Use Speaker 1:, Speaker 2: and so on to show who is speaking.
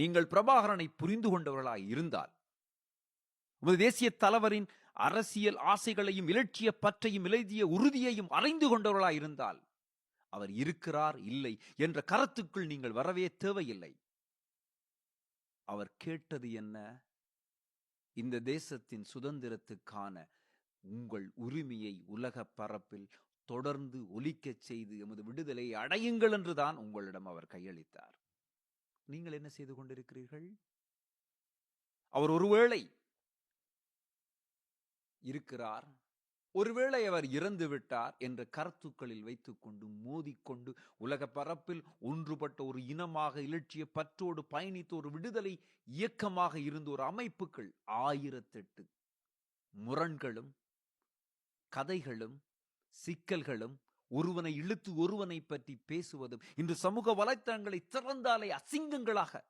Speaker 1: நீங்கள் பிரபாகரனை புரிந்து கொண்டவர்களாய் இருந்தால், உமது தேசிய தலைவரின் அரசியல் ஆசைகளையும் இலட்சிய பற்றையும் இலக்கிய உறுதியையும் அறிந்து கொண்டவர்களாய் இருந்தால், அவர் இருக்கிறார் இல்லை என்ற கருத்துக்குள் நீங்கள் வரவே தேவையில்லை. அவர் கேட்டது என்ன? இந்த தேசத்தின் சுதந்திரத்துக்கான உங்கள் உரிமையை உலக பரப்பில் தொடர்ந்து ஒலிக்கச் செய்து எமது விடுதலையை அடையுங்கள் என்றுதான் உங்களிடம் அவர் கையளித்தார். நீங்கள் என்ன செய்து கொண்டிருக்கிறீர்கள்? அவர் ஒருவேளை இருக்கிறார், ஒருவேளை அவர் இறந்து விட்டார் என்ற கருத்துக்களில் வைத்துக்கொண்டு மோதிக்கொண்டு உலக பரப்பில் ஒன்றுபட்ட ஒரு இனமாக இலட்சிய பற்றோடு பயணித்த ஒரு விடுதலை இயக்கமாக இருந்த ஒரு அமைப்புகள் 1008 முரண்களும் கதைகளும் சிக்கல்களும் ஒருவனை இழுத்து ஒருவனை பற்றி பேசுவதும் இன்று சமூக வலைத்தளங்களை திறந்தாலே அசிங்கங்களாக